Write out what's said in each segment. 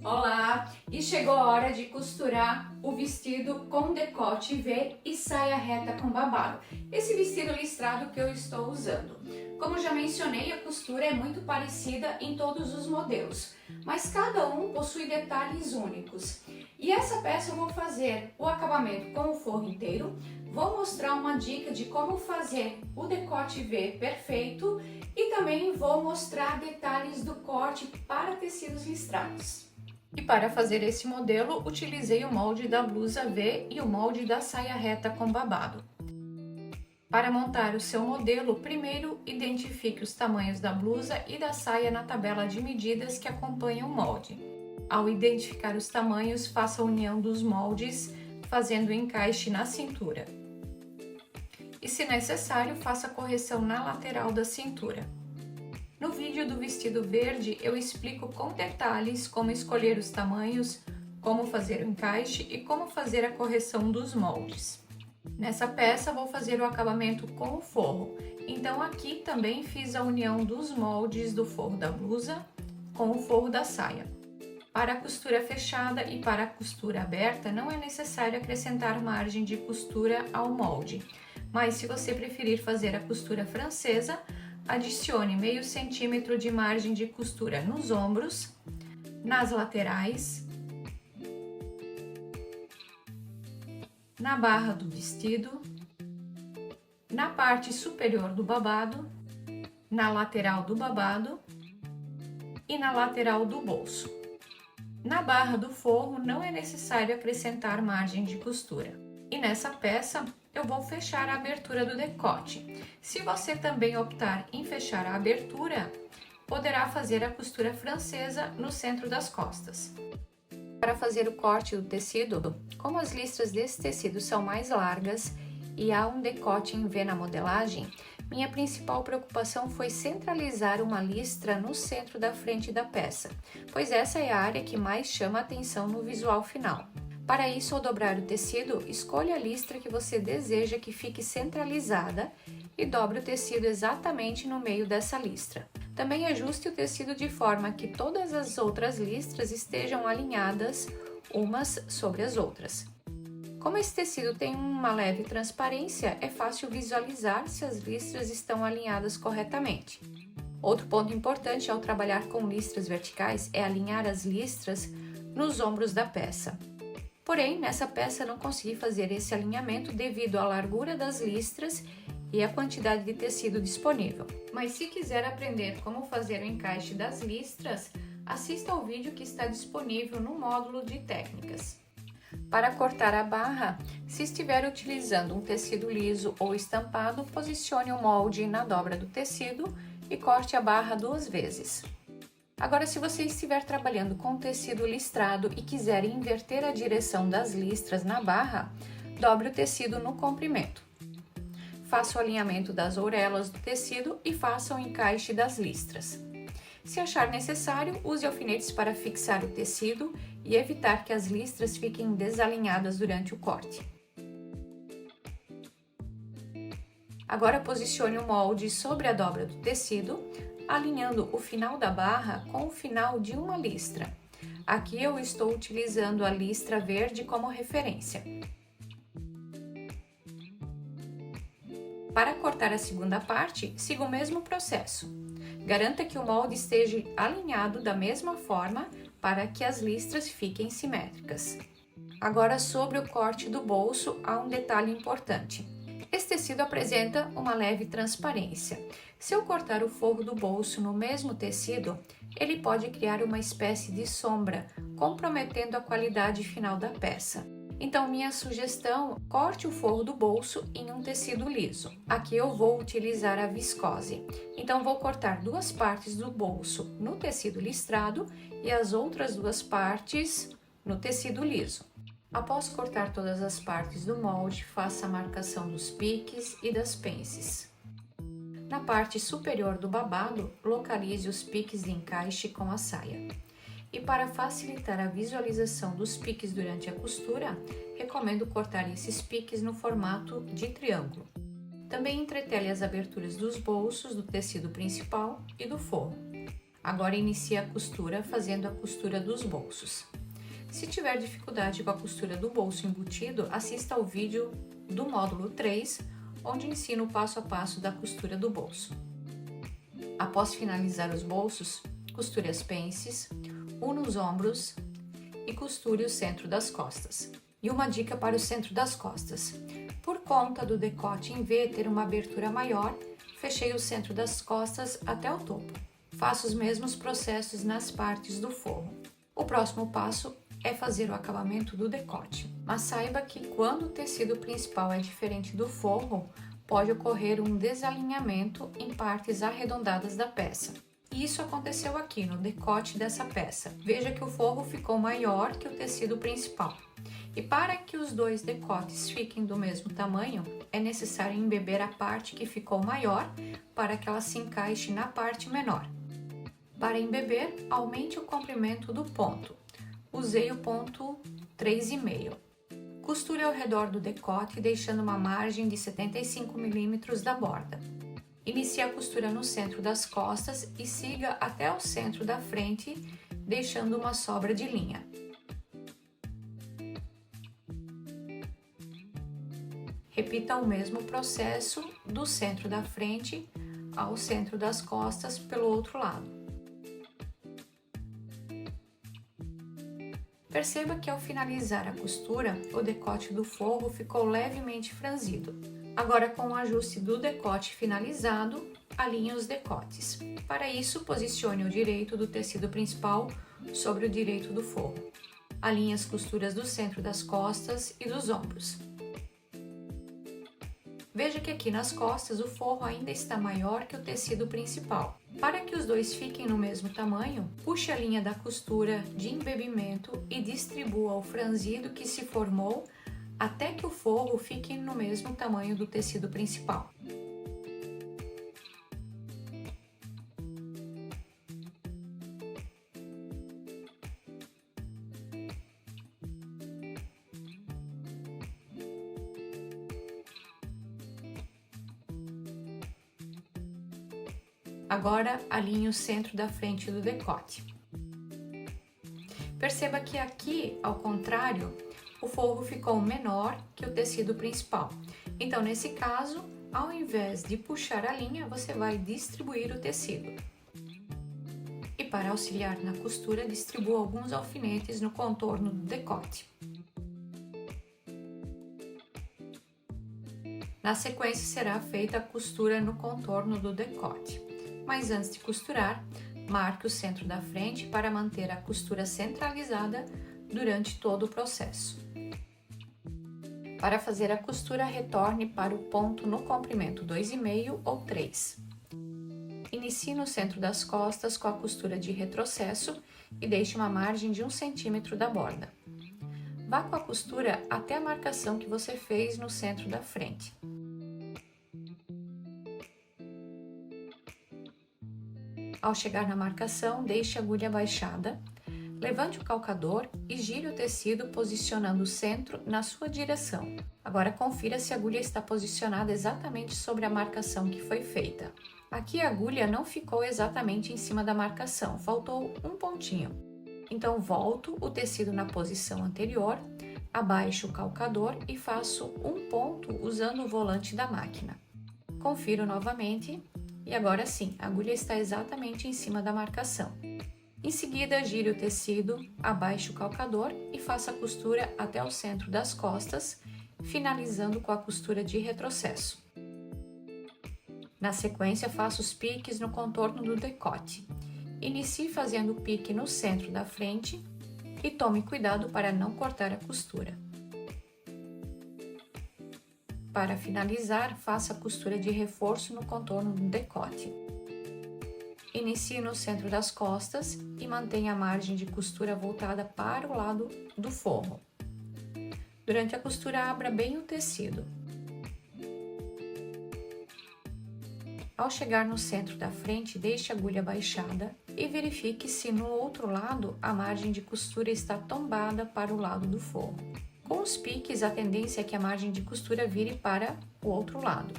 Olá! E chegou a hora de costurar o vestido com decote V e saia reta com babado. Esse vestido listrado que eu estou usando. Como já mencionei, a costura é muito parecida em todos os modelos, mas cada um possui detalhes únicos. E essa peça eu vou fazer o acabamento com o forro inteiro, vou mostrar uma dica de como fazer o decote V perfeito e também vou mostrar detalhes do corte para tecidos listrados. E para fazer esse modelo, utilizei o molde da blusa V e o molde da saia reta com babado. Para montar o seu modelo, primeiro identifique os tamanhos da blusa e da saia na tabela de medidas que acompanha o molde. Ao identificar os tamanhos, faça a união dos moldes, fazendo o encaixe na cintura. E, se necessário, faça a correção na lateral da cintura. No vídeo do vestido verde, eu explico com detalhes como escolher os tamanhos, como fazer o encaixe e como fazer a correção dos moldes. Nessa peça, vou fazer o acabamento com o forro, então aqui também fiz a união dos moldes do forro da blusa com o forro da saia. Para a costura fechada e para a costura aberta, não é necessário acrescentar margem de costura ao molde, mas se você preferir fazer a costura francesa, adicione meio centímetro de margem de costura nos ombros, nas laterais, na barra do vestido, na parte superior do babado, na lateral do babado e na lateral do bolso. Na barra do forro não é necessário acrescentar margem de costura. E nessa peça eu vou fechar a abertura do decote. Se você também optar em fechar a abertura, poderá fazer a costura francesa no centro das costas. Para fazer o corte do tecido, como as listras desse tecido são mais largas e há um decote em V na modelagem, minha principal preocupação foi centralizar uma listra no centro da frente da peça, pois essa é a área que mais chama a atenção no visual final. Para isso, ao dobrar o tecido, escolha a listra que você deseja que fique centralizada e dobre o tecido exatamente no meio dessa listra. Também ajuste o tecido de forma que todas as outras listras estejam alinhadas umas sobre as outras. Como esse tecido tem uma leve transparência, é fácil visualizar se as listras estão alinhadas corretamente. Outro ponto importante ao trabalhar com listras verticais é alinhar as listras nos ombros da peça. Porém, nessa peça não consegui fazer esse alinhamento devido à largura das listras e à quantidade de tecido disponível. Mas se quiser aprender como fazer o encaixe das listras, assista ao vídeo que está disponível no módulo de técnicas. Para cortar a barra, se estiver utilizando um tecido liso ou estampado, posicione o molde na dobra do tecido e corte a barra 2 vezes. Agora, se você estiver trabalhando com tecido listrado e quiser inverter a direção das listras na barra, dobre o tecido no comprimento. Faça o alinhamento das orelhas do tecido e faça o encaixe das listras. Se achar necessário, use alfinetes para fixar o tecido e evitar que as listras fiquem desalinhadas durante o corte. Agora, posicione o molde sobre a dobra do tecido, alinhando o final da barra com o final de uma listra. Aqui eu estou utilizando a listra verde como referência. Para cortar a segunda parte, siga o mesmo processo. Garanta que o molde esteja alinhado da mesma forma para que as listras fiquem simétricas. Agora, sobre o corte do bolso, há um detalhe importante. Esse tecido apresenta uma leve transparência. Se eu cortar o forro do bolso no mesmo tecido, ele pode criar uma espécie de sombra, comprometendo a qualidade final da peça. Então, minha sugestão, corte o forro do bolso em um tecido liso. Aqui eu vou utilizar a viscose. Então, vou cortar 2 partes do bolso no tecido listrado e as outras 2 partes no tecido liso. Após cortar todas as partes do molde, faça a marcação dos piques e das pences. Na parte superior do babado, localize os piques de encaixe com a saia. E para facilitar a visualização dos piques durante a costura, recomendo cortar esses piques no formato de triângulo. Também entretele as aberturas dos bolsos do tecido principal e do forro. Agora inicie a costura fazendo a costura dos bolsos. Se tiver dificuldade com a costura do bolso embutido, assista ao vídeo do módulo 3, onde ensino o passo a passo da costura do bolso. Após finalizar os bolsos, costure as pences, una os ombros e costure o centro das costas. E uma dica para o centro das costas. Por conta do decote em V ter uma abertura maior, fechei o centro das costas até o topo. Faço os mesmos processos nas partes do forro. O próximo passo é fazer o acabamento do decote. Mas saiba que quando o tecido principal é diferente do forro, pode ocorrer um desalinhamento em partes arredondadas da peça. E isso aconteceu aqui no decote dessa peça. Veja que o forro ficou maior que o tecido principal. E para que os dois decotes fiquem do mesmo tamanho, é necessário embeber a parte que ficou maior para que ela se encaixe na parte menor. Para embeber, aumente o comprimento do ponto. Usei o ponto 3,5. Costure ao redor do decote, deixando uma margem de 75 mm da borda. Inicie a costura no centro das costas e siga até o centro da frente, deixando uma sobra de linha. Repita o mesmo processo do centro da frente ao centro das costas pelo outro lado. Perceba que ao finalizar a costura, o decote do forro ficou levemente franzido. Agora, com o ajuste do decote finalizado, alinhe os decotes. Para isso, posicione o direito do tecido principal sobre o direito do forro. Alinhe as costuras do centro das costas e dos ombros. Veja que aqui nas costas o forro ainda está maior que o tecido principal. Para que os dois fiquem no mesmo tamanho, puxe a linha da costura de embebimento e distribua o franzido que se formou até que o forro fique no mesmo tamanho do tecido principal. Agora, alinhe o centro da frente do decote. Perceba que aqui, ao contrário, o forro ficou menor que o tecido principal. Então, nesse caso, ao invés de puxar a linha, você vai distribuir o tecido. E para auxiliar na costura, distribua alguns alfinetes no contorno do decote. Na sequência, será feita a costura no contorno do decote. Mas antes de costurar, marque o centro da frente para manter a costura centralizada durante todo o processo. Para fazer a costura, retorne para o ponto no comprimento 2,5 ou 3. Inicie no centro das costas com a costura de retrocesso e deixe uma margem de 1 cm da borda. Vá com a costura até a marcação que você fez no centro da frente. Ao chegar na marcação, deixe a agulha baixada, levante o calcador e gire o tecido posicionando o centro na sua direção. Agora confira se a agulha está posicionada exatamente sobre a marcação que foi feita. Aqui a agulha não ficou exatamente em cima da marcação, faltou um pontinho. Então volto o tecido na posição anterior, abaixo o calcador e faço um ponto usando o volante da máquina. Confiro novamente. E agora sim, a agulha está exatamente em cima da marcação. Em seguida, gire o tecido, abaixe o calcador e faça a costura até o centro das costas, finalizando com a costura de retrocesso. Na sequência, faça os piques no contorno do decote. Inicie fazendo o pique no centro da frente e tome cuidado para não cortar a costura. Para finalizar, faça a costura de reforço no contorno do decote. Inicie no centro das costas e mantenha a margem de costura voltada para o lado do forro. Durante a costura, abra bem o tecido. Ao chegar no centro da frente, deixe a agulha baixada e verifique se no outro lado a margem de costura está tombada para o lado do forro. Com os piques, a tendência é que a margem de costura vire para o outro lado.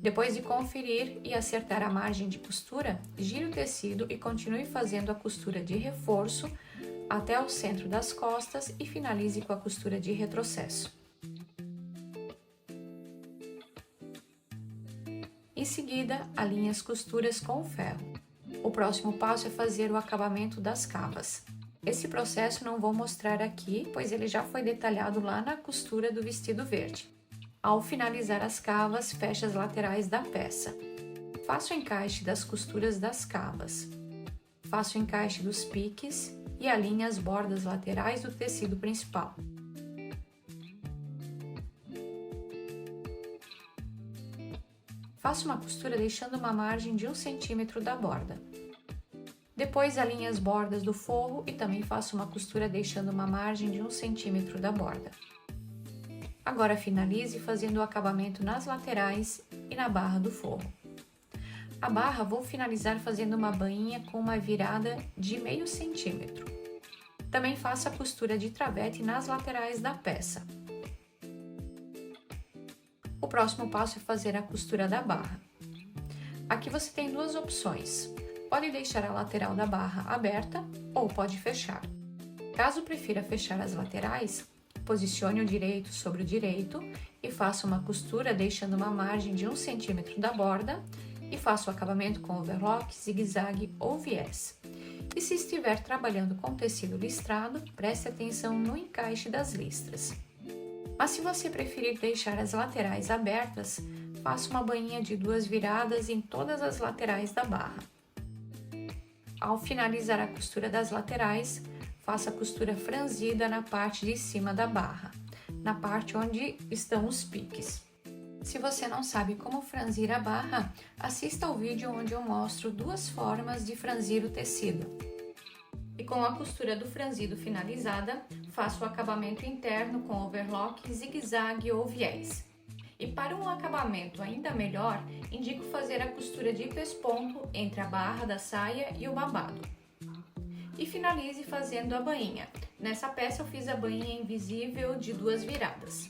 Depois de conferir e acertar a margem de costura, gire o tecido e continue fazendo a costura de reforço até o centro das costas e finalize com a costura de retrocesso. Em seguida, alinhe as costuras com o ferro. O próximo passo é fazer o acabamento das cavas. Esse processo não vou mostrar aqui, pois ele já foi detalhado lá na costura do vestido verde. Ao finalizar as cavas, feche as laterais da peça. Faça o encaixe das costuras das cavas. Faça o encaixe dos piques e alinhe as bordas laterais do tecido principal. Faça uma costura deixando uma margem de 1 cm da borda. Depois alinhe as bordas do forro e também faça uma costura deixando uma margem de 1 cm da borda. Agora finalize fazendo o acabamento nas laterais e na barra do forro. A barra vou finalizar fazendo uma bainha com uma virada de meio centímetro. Também faça a costura de travete nas laterais da peça. O próximo passo é fazer a costura da barra. Aqui você tem duas opções. Pode deixar a lateral da barra aberta ou pode fechar. Caso prefira fechar as laterais, posicione o direito sobre o direito e faça uma costura deixando uma margem de 1 cm da borda e faça o acabamento com overlock, zigue-zague ou viés. E se estiver trabalhando com tecido listrado, preste atenção no encaixe das listras. Mas se você preferir deixar as laterais abertas, faça uma bainha de 2 viradas em todas as laterais da barra. Ao finalizar a costura das laterais, faça a costura franzida na parte de cima da barra, na parte onde estão os piques. Se você não sabe como franzir a barra, assista ao vídeo onde eu mostro duas formas de franzir o tecido. E com a costura do franzido finalizada, faça o acabamento interno com overlock, zigue-zague ou viés. E para um acabamento ainda melhor, indico fazer a costura de pesponto entre a barra da saia e o babado. E finalize fazendo a bainha. Nessa peça eu fiz a bainha invisível de 2 viradas.